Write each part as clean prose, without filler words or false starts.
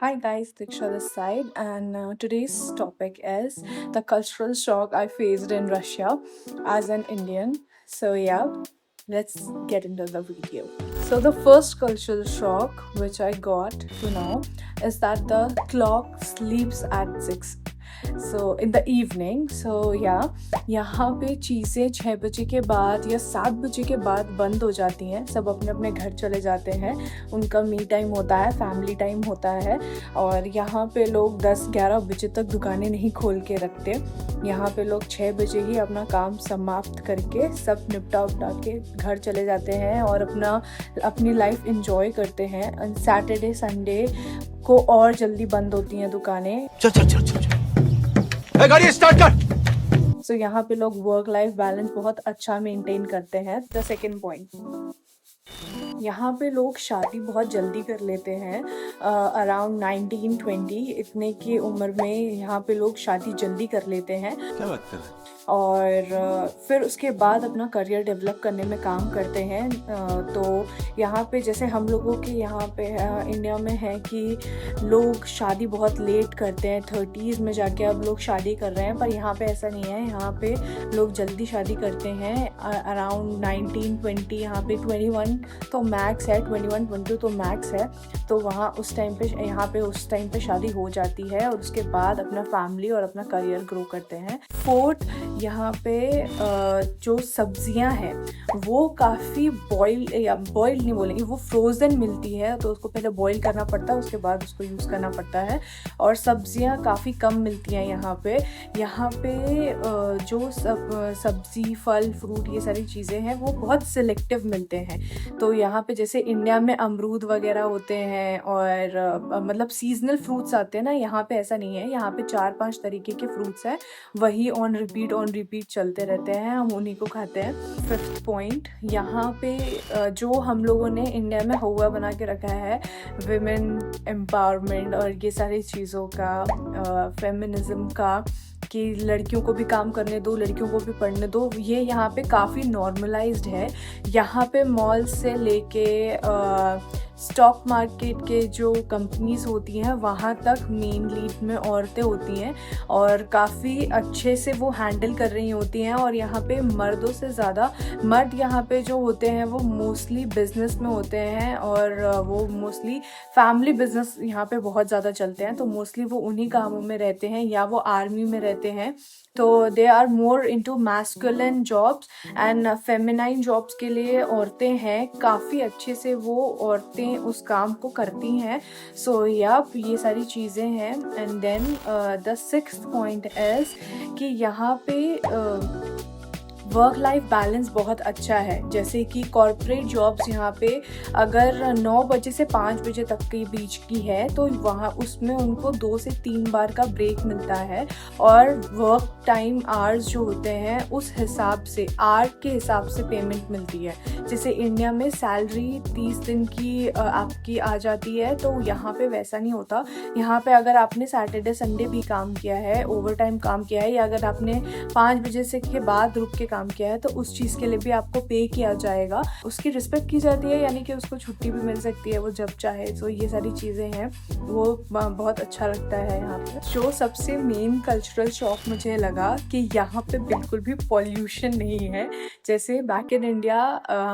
Hi guys, Diksha this side, and today's topic is the cultural shock I faced in Russia as an Indian. So yeah, let's get into the video. So the first cultural shock which I got to know is that the clock sleeps at 6. So in the evening so या यहाँ पे चीज़ें 6 बजे के बाद या 7 बजे के बाद बंद हो जाती हैं। सब अपने अपने घर चले जाते हैं, उनका मी टाइम होता है, फैमिली टाइम होता है। और यहाँ पे लोग 10-11 बजे तक दुकानें नहीं खोल के रखते। यहाँ पे लोग 6 बजे ही अपना काम समाप्त करके सब निपटा उपटा के घर चले जाते हैं और अपनी लाइफ इंजॉय करते हैं। सैटरडे संडे को और जल्दी बंद होती हैं दुकानें। चल चल चल चल गाड़ी स्टार्ट कर। सो यहाँ पे लोग वर्क लाइफ बैलेंस बहुत अच्छा मेंटेन करते हैं। द सेकेंड पॉइंट, यहाँ पे लोग शादी बहुत जल्दी कर लेते हैं। अराउंड 19-20 इतने की उम्र में यहाँ पे लोग शादी जल्दी कर लेते हैं। क्या बात कर रहे हैं? और फिर उसके बाद अपना करियर डेवलप करने में काम करते हैं। तो यहाँ पे जैसे हम लोगों के यहाँ पे इंडिया में है कि लोग शादी बहुत लेट करते हैं, 30s में जाके अब लोग शादी कर रहे हैं, पर यहाँ पे ऐसा नहीं है। यहाँ पे लोग जल्दी शादी करते हैं। अराउंड 19-20, यहाँ पे 21 तो मैक्स है, 21-22 तो मैक्स है। तो वहाँ उस टाइम पे यहाँ पे उस टाइम पे शादी हो जाती है और उसके बाद अपना फैमिली और अपना करियर ग्रो करते हैं। फोर्थ, यहाँ पे जो सब्जियां हैं वो काफ़ी बॉइल नहीं बोलेंगे, वो फ्रोज़न मिलती है। तो उसको पहले बॉईल करना पड़ता है, उसके बाद उसको यूज़ करना पड़ता है। और सब्जियां काफ़ी कम मिलती हैं यहाँ पे। जो सब्ज़ी, फल, फ्रूट, ये सारी चीज़ें हैं वो बहुत सिलेक्टिव मिलते हैं। तो यहाँ पे जैसे इंडिया में अमरूद वगैरह होते हैं और मतलब सीजनल फ्रूट्स आते हैं ना, यहाँ पे ऐसा नहीं है। यहाँ पे 4-5 तरीके के फ्रूट्स हैं, वही ऑन रिपीट चलते रहते हैं, हम उन्हीं को खाते हैं। फिफ्थ पॉइंट, यहाँ पे जो हम लोगों ने इंडिया में हुआ बना के रखा है विमेन एम्पावरमेंट और ये सारी चीज़ों का, फेमिनिज्म का, कि लड़कियों को भी काम करने दो, लड़कियों को भी पढ़ने दो, ये यहाँ पे काफ़ी नॉर्मलाइज्ड है। यहाँ पे मॉल से लेके स्टॉक मार्केट के जो कंपनीज होती हैं वहाँ तक मेन लीड में औरतें होती हैं और काफ़ी अच्छे से वो हैंडल कर रही होती हैं। और यहाँ पे मर्दों से ज़्यादा मर्द यहाँ पे जो होते हैं वो मोस्टली बिजनेस में होते हैं और वो मोस्टली फैमिली बिजनेस यहाँ पे बहुत ज़्यादा चलते हैं। तो मोस्टली वो उन्हीं कामों में रहते हैं या वो आर्मी में रहते हैं। तो they are more into masculine jobs and feminine jobs के लिए औरतें हैं, काफ़ी अच्छे से वो औरतें उस काम को करती हैं। सो ये सारी चीज़ें हैं। And then the sixth point is कि यहाँ पे वर्क लाइफ बैलेंस बहुत अच्छा है। जैसे कि कॉर्पोरेट जॉब्स यहाँ पे अगर 9 बजे से 5 बजे तक के बीच की है तो वहाँ उसमें उनको 2 से 3 बार का ब्रेक मिलता है। और वर्क टाइम आवर्स जो होते हैं उस हिसाब से, आर्ट के हिसाब से पेमेंट मिलती है। जैसे इंडिया में सैलरी 30 दिन की आपकी आ जाती है, तो यहाँ पे वैसा नहीं होता। यहाँ पे अगर आपने सैटरडे संडे भी काम किया है, ओवर टाइम काम किया है, या अगर आपने 5 बजे से के बाद रुक के काम किया है तो उस चीज़ के लिए भी आपको पे किया जाएगा, उसकी रिस्पेक्ट की जाती है, यानी कि उसको छुट्टी भी मिल सकती है वो जब चाहे। तो ये सारी चीज़ें हैं, वो बहुत अच्छा लगता है यहाँ पे। जो सबसे मेन कल्चरल शॉक मुझे लगा कि यहाँ पे बिल्कुल भी पॉल्यूशन नहीं है। जैसे बैक इन इंडिया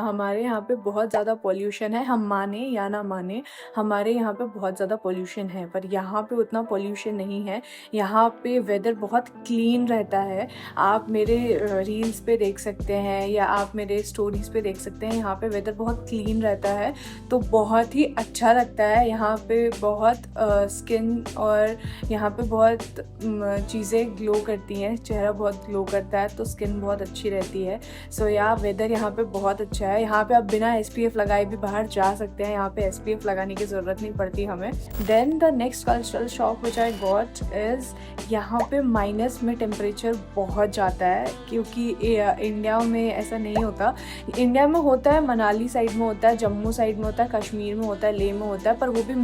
हमारे यहाँ पे बहुत ज़्यादा पॉल्यूशन है, हम माने या ना माने हमारे यहाँ पे बहुत ज़्यादा पॉल्यूशन है, पर यहाँ पे उतना पॉल्यूशन नहीं है। यहाँ पे वेदर बहुत क्लीन रहता है। आप मेरे रील्स पे देख सकते हैं या आप मेरे स्टोरीज पे देख सकते हैं, यहाँ पे वेदर बहुत क्लीन रहता है, तो बहुत ही अच्छा लगता है। यहाँ पे बहुत स्किन और यहाँ पे बहुत चीज़ें ग्लो करती हैं, चेहरा बहुत ग्लो करता है, तो स्किन बहुत अच्छी रहती है। सो वेदर यहाँ पे बहुत अच्छा है। यहाँ पे आप बिना SPF लगाए भी बाहर जा सकते हैं, यहाँ पे SPF लगाने की ज़रूरत नहीं पड़ती हमें। Then the next cultural shock which I got is यहाँ पे माइनस में टेम्परेचर बहुत जाता है, क्योंकि इंडिया में ऐसा नहीं होता। इंडिया में होता है, मनाली साइड में होता है, जम्मू साइड में होता है, कश्मीर में होता है, लेह में होता है, पर वो भी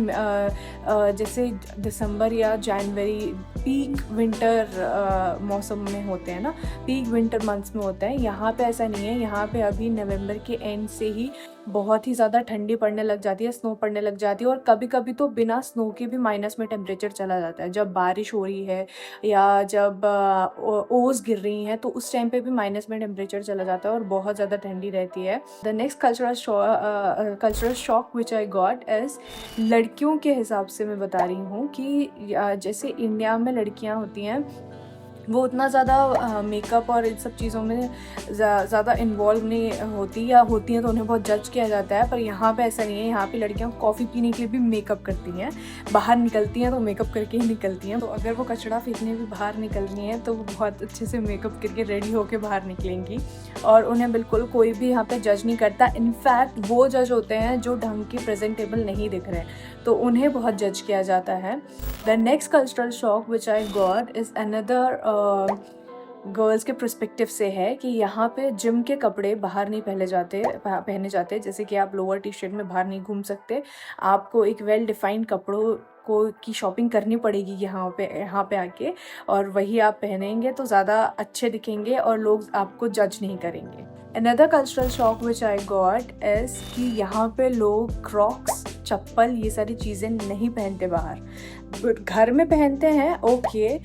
जैसे दिसंबर या जनवरी पीक विंटर मौसम में होते हैं ना, पीक विंटर मंथ्स में होते हैं। यहाँ पे ऐसा नहीं है, यहाँ पे अभी नवंबर के एंड से ही बहुत ही ज़्यादा ठंडी पड़ने लग जाती है, स्नो पड़ने लग जाती है, और कभी कभी तो बिना स्नो के भी माइनस में टेम्परेचर चला जाता है। जब बारिश हो रही है या जब ओस गिर रही हैं तो उस टाइम पे भी माइनस में टेम्परेचर चला जाता है और बहुत ज़्यादा ठंडी रहती है। The next cultural shock which I got is, लड़कियों के हिसाब से मैं बता रही हूँ कि जैसे इंडिया में लड़कियाँ होती हैं वो उतना ज़्यादा मेकअप और इन सब चीज़ों में ज़्यादा इन्वॉल्व नहीं होती, या होती हैं तो उन्हें बहुत जज किया जाता है। पर यहाँ पे ऐसा नहीं है, यहाँ पे लड़कियाँ कॉफ़ी पीने के लिए भी मेकअप करती हैं, बाहर निकलती हैं तो मेकअप करके ही निकलती हैं। तो अगर वो कचरा फेंकने भी बाहर निकलनी है तो वो बहुत अच्छे से मेकअप करके रेडी होके बाहर निकलेंगी, और उन्हें बिल्कुल कोई भी यहाँ पे जज नहीं करता। इनफैक्ट वो जज होते हैं जो ढंग के प्रेजेंटेबल नहीं दिख रहे, तो उन्हें बहुत जज किया जाता है। The next cultural shock which I got is another girls के पर्सपेक्टिव से है कि यहाँ पे जिम के कपड़े बाहर नहीं पहने जाते। जैसे कि आप लोअर टी शर्ट में बाहर नहीं घूम सकते, आपको एक वेल डिफाइंड कपड़ों की शॉपिंग करनी पड़ेगी यहाँ पे आके, और वही आप पहनेंगे तो ज़्यादा अच्छे दिखेंगे और लोग आपको जज नहीं करेंगे। Another cultural shock which I got is कि यहाँ पे लोग क्रॉक्स, चप्पल, ये सारी चीज़ें नहीं पहनते बाहर। घर में पहनते हैं, ओके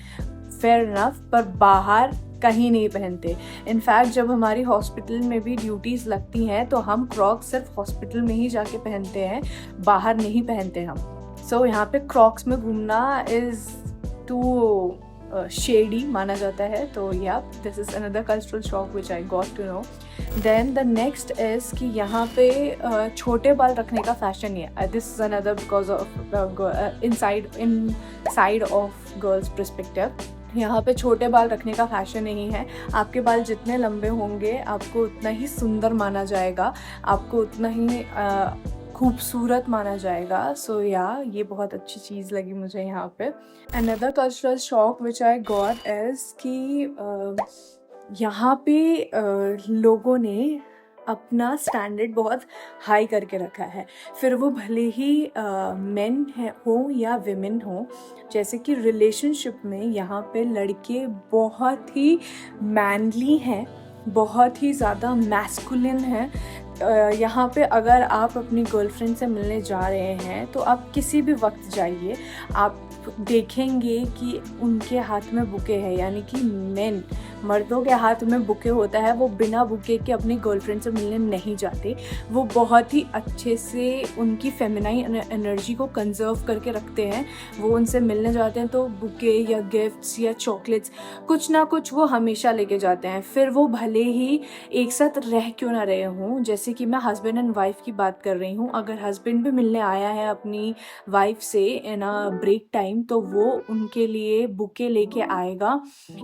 फेयर इनफ, पर बाहर कहीं नहीं पहनते। इनफैक्ट जब हमारी हॉस्पिटल में भी ड्यूटीज़ लगती हैं तो हम क्रॉक्स सिर्फ हॉस्पिटल में ही जाके पहनते हैं, बाहर नहीं पहनते हम। सो यहाँ पे क्रॉक्स में घूमना इज़ टू शेडी माना जाता है। तो yeah this is another cultural shock which I got to know. Then the next is कि यहाँ पे छोटे बाल रखने का फैशन है। This is another because of inside of girls perspective. यहाँ पे छोटे बाल रखने का फैशन नहीं है। आपके बाल जितने लंबे होंगे आपको उतना ही सुंदर माना जाएगा, आपको उतना ही खूबसूरत माना जाएगा। सो ये बहुत अच्छी चीज़ लगी मुझे यहाँ पे। Another cultural shock which I got is कि यहाँ पे लोगों ने अपना स्टैंडर्ड बहुत हाई करके रखा है, फिर वो भले ही मेन हो या विमेन हो। जैसे कि रिलेशनशिप में यहाँ पे लड़के बहुत ही मैनली हैं, बहुत ही ज़्यादा मैस्कुलिन हैं। यहाँ पे अगर आप अपनी गर्लफ्रेंड से मिलने जा रहे हैं तो आप किसी भी वक्त जाइए, आप देखेंगे कि उनके हाथ में बुके है, यानी कि मर्दों के हाथ में बुके होता है, वो बिना बुके के अपनी गर्लफ्रेंड से मिलने नहीं जाते। वो बहुत ही अच्छे से उनकी फेमिनाइन एनर्जी को कंजर्व करके रखते हैं। वो उनसे मिलने जाते हैं तो बुके या गिफ्ट्स या चॉकलेट्स कुछ ना कुछ वो हमेशा लेके जाते हैं। फिर वो भले ही एक साथ रह क्यों ना रहे हों, जैसे कि मैं हस्बैंड एंड वाइफ की बात कर रही हूँ, अगर हस्बैंड भी मिलने आया है अपनी वाइफ से इन अ ब्रेक टाइम तो वो उनके लिए बुके लेके आएगा।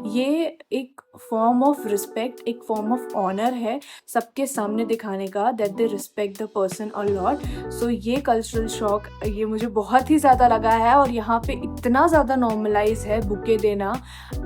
ये एक फॉर्म ऑफ रिस्पेक्ट, एक फॉर्म ऑफ ऑनर है सबके सामने दिखाने का that they respect the person a lot. So ये कल्चरल शॉक ये मुझे बहुत ही ज़्यादा लगा है, और यहाँ पे इतना ज़्यादा नॉर्मलाइज है बुके देना,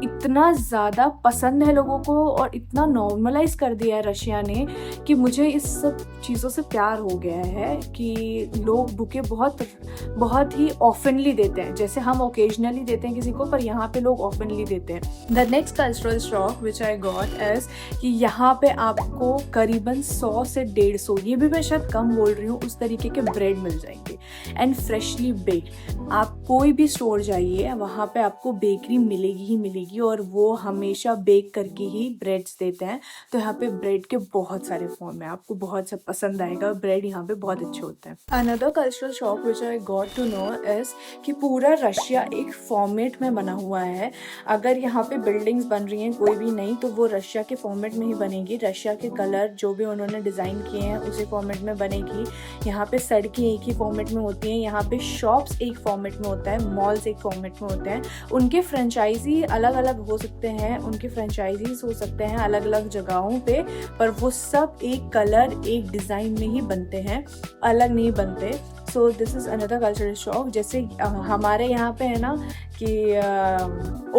इतना ज़्यादा पसंद है लोगों को और इतना नॉर्मलाइज कर दिया है रशिया ने कि मुझे इस सब चीज़ों से प्यार हो गया है कि लोग बुके बहुत ही ऑफनली देते हैं। जैसे हम ओकेजनली देते हैं किसी को, पर यहाँ पे लोग ऑफनली देते हैं। The next cultural shock which I got is कि यहाँ पे आपको करीबन 100 से 150, ये भी मैं शायद कम बोल रही हूँ, उस तरीके के ब्रेड मिल जाएंगे एंड फ्रेशली बेक्ड। आप कोई भी स्टोर जाइए वहाँ पे आपको बेकरी मिलेगी ही मिलेगी, और वो हमेशा बेक करके ही ब्रेड्स देते हैं। तो यहाँ पे ब्रेड के बहुत सारे फॉर्म है, आपको बहुत सब पसंद आएगा। ब्रेड यहाँ पे बहुत अच्छे होते हैं। Another cultural shock which I got to know is कि पूरा रशिया एक फॉर्मेट में बना हुआ है। अगर यहाँ पे बिल्डिंग्स बन रही हैं कोई भी नहीं, तो वो रशिया के फॉर्मेट में ही बनेगी। रशिया के कलर जो भी उन्होंने डिज़ाइन किए हैं उसी फॉर्मेट में बनेगी। यहाँ पे सड़कें एक ही फॉर्मेट में होती हैं, यहाँ पे शॉप्स एक फॉर्मेट में होता है, मॉल्स एक फॉर्मेट में होते हैं। उनके फ्रेंचाइजी अलग अलग हो सकते हैं, उनके फ्रेंचाइजीज हो सकते हैं अलग अलग जगहों पे, पर वो सब एक कलर एक डिज़ाइन में ही बनते हैं, अलग नहीं बनते। So this is another cultural shock. जैसे हमारे यहाँ पे है ना कि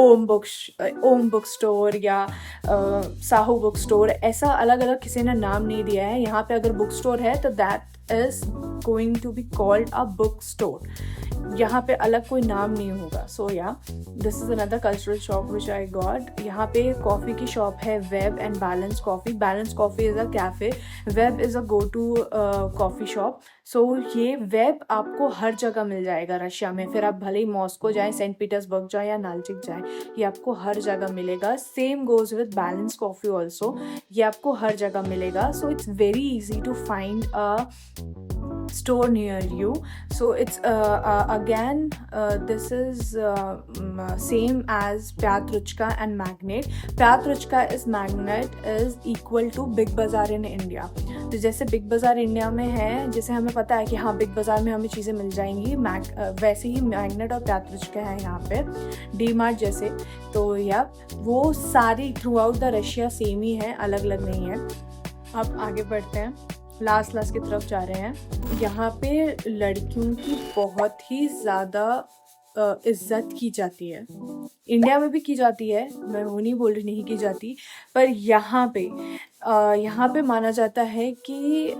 ओम बुक स्टोर या साहू बुक स्टोर, ऐसा अलग अलग किसी ने नाम नहीं दिया है। यहाँ पे अगर बुक स्टोर है तो that is going to be called a book store. यहाँ पे अलग कोई नाम नहीं होगा। So yeah this is another cultural shop which I got. यहाँ पे कॉफ़ी की शॉप है web and balance coffee. Balance coffee is a cafe, web is a go to coffee shop. So ये वेब आपको हर जगह मिल जाएगा रशिया में, फिर आप भले ही मॉस्को जाएँ, सेंट पीटर्सबर्ग जाएँ या नाल्चिक जाएँ, ये आपको हर जगह मिलेगा। Same goes with balance coffee also, ये आपको हर जगह मिलेगा। So it's very easy to find a store near you. So it's again this is same as Pyatruchka and Magnet. Pyatruchka is Magnet is equal to Big Bazaar in India. तो जैसे big बाज़ार India में है, जैसे हमें पता है कि हाँ बिग बाज़ार में हमें चीज़ें मिल जाएंगी, वैसे ही मैग्नेट और प्यात्रुचका है यहाँ पे डी मार्ट जैसे। तो या वो सारी throughout the Russia same ही है, अलग अलग नहीं है। अब आगे बढ़ते हैं, लास्ट की तरफ जा रहे हैं। यहाँ पे लड़कियों की बहुत ही ज़्यादा इज्जत की जाती है। इंडिया में भी की जाती है, मैं वो नहीं बोल रही नहीं की जाती, पर यहाँ पे माना जाता है कि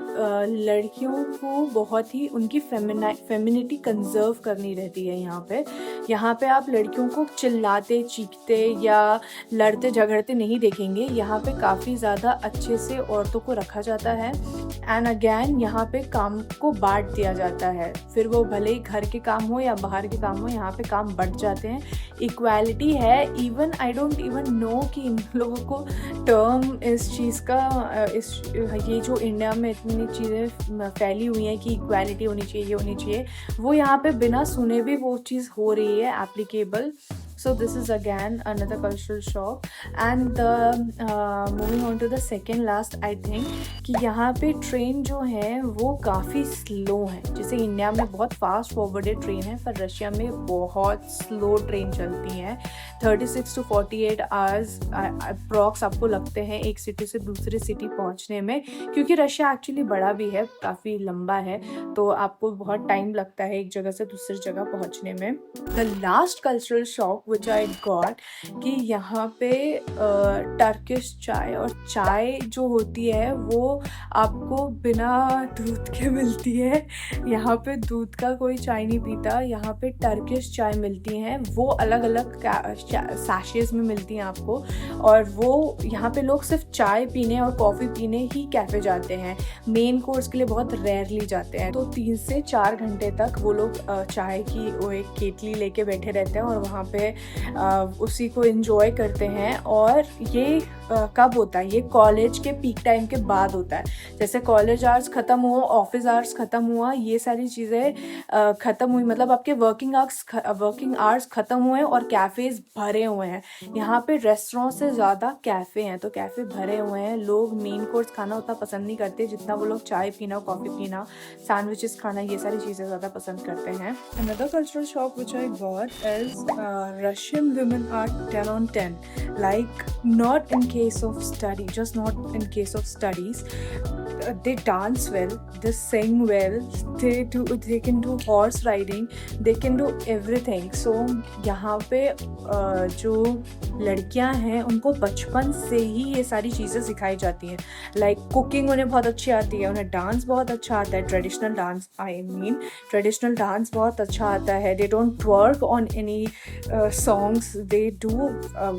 लड़कियों को बहुत ही उनकी फेमिनिटी कंजर्व करनी रहती है। यहाँ पे आप लड़कियों को चिल्लाते चीखते या लड़ते झगड़ते नहीं देखेंगे। यहाँ पे काफ़ी ज़्यादा अच्छे से औरतों को रखा जाता है। एंड अगेन यहाँ पे काम को बांट दिया जाता है, फिर वो भले ही घर के काम हो या बाहर के काम हो, यहाँ पे काम बढ़ जाते हैं। इक्वालिटी है। Even I don't even know कि इन लोगों को टर्म इस चीज़ का ये जो इंडिया में इतनी चीज़ें फैली हुई हैं कि इक्वालिटी होनी चाहिए, ये होनी चाहिए, वो यहाँ पे बिना सुने भी वो चीज़ हो रही है applicable. So this is again another cultural shock. And moving on to the second last, I think कि यहाँ पे ट्रेन जो है वो काफ़ी स्लो है। जैसे इंडिया में बहुत फास्ट फॉरवर्डेड ट्रेन है, पर रशिया में बहुत स्लो ट्रेन चलती हैं। 36 to 48 आवर्स अप्रॉक्स आपको लगते हैं एक सिटी से दूसरी सिटी पहुँचने में, क्योंकि रशिया एक्चुअली बड़ा भी है, काफ़ी लंबा है, तो आपको बहुत टाइम लगता है एक जगह से दूसरी जगह पहुँचने में। The last cultural shock which I got कि यहाँ पे टर्किश चाय, और चाय जो होती है वो आपको बिना दूध के मिलती है। यहाँ पे दूध का कोई चाय नहीं पीता, यहाँ पे टर्किश चाय मिलती हैं, वो अलग अलग सैशेज़ में मिलती हैं आपको। और वो यहाँ पे लोग सिर्फ चाय पीने और कॉफ़ी पीने ही कैफ़े जाते हैं, मेन कोर्स के लिए बहुत रेयरली जाते हैं। तो 3 से 4 घंटे तक वो लोग चाय की वो एक केतली लेके बैठे रहते हैं और वहाँ पे उसी को एंजॉय करते हैं। और ये कब होता है? ये कॉलेज के पीक टाइम के बाद होता है। जैसे कॉलेज आवर्स ख़त्म हुआ, ऑफिस आवर्स ख़त्म हुआ, ये सारी चीज़ें ख़त्म हुई, मतलब आपके वर्किंग आवर्स ख़त्म हुए और कैफ़ेज़ भरे हुए हैं। यहाँ पे रेस्टोरेंट से ज़्यादा कैफ़े हैं, तो कैफ़े भरे हुए हैं। लोग मेन कोर्स खाना उतना पसंद नहीं करते जितना वो लोग चाय पीना, कॉफ़ी पीना, सैंडविचेस खाना, ये सारी चीज़ें ज़्यादा पसंद करते हैं। Another cultural shock which I got is Russian women are 10 on 10. Like, not in case of study, just not in case of studies. They dance well, they sing well, they can do horse riding, they can do everything. So यहाँ पे जो लड़कियां हैं उनको बचपन से ही ये सारी चीज़ें सिखाई जाती हैं। लाइक कुकिंग उन्हें बहुत अच्छी आती है, उन्हें डांस बहुत अच्छा आता है, ट्रेडिशनल डांस बहुत अच्छा आता है। They don't work on any songs, they do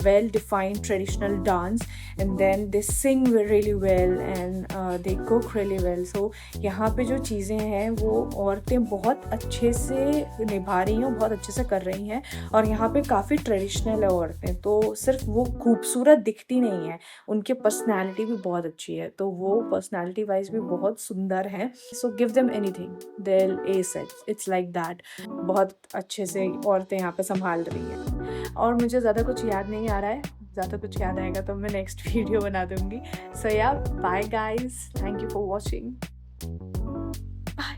well defined traditional dance and then they sing really well and they cook really well. So यहाँ पे जो चीज़ें हैं वो औरतें बहुत अच्छे से निभा रही हैं, बहुत अच्छे से कर रही हैं। और यहाँ पे काफ़ी ट्रेडिशनल है औरतें, तो सिर्फ वो खूबसूरत दिखती नहीं है, उनकी पर्सनैलिटी भी बहुत अच्छी है, तो वो पर्सनैलिटी वाइज भी बहुत सुंदर हैं। सो गिव देम एनीथिंग, देल एस इट्स लाइक दैट। बहुत अच्छे से औरतें यहाँ पे संभाल रही हैं। और मुझे ज़्यादा कुछ याद नहीं आ रहा है, ज़्यादा कुछ याद आएगा तो मैं नेक्स्ट वीडियो बना दूँगी। So yeah bye guys, thank you for watching, bye.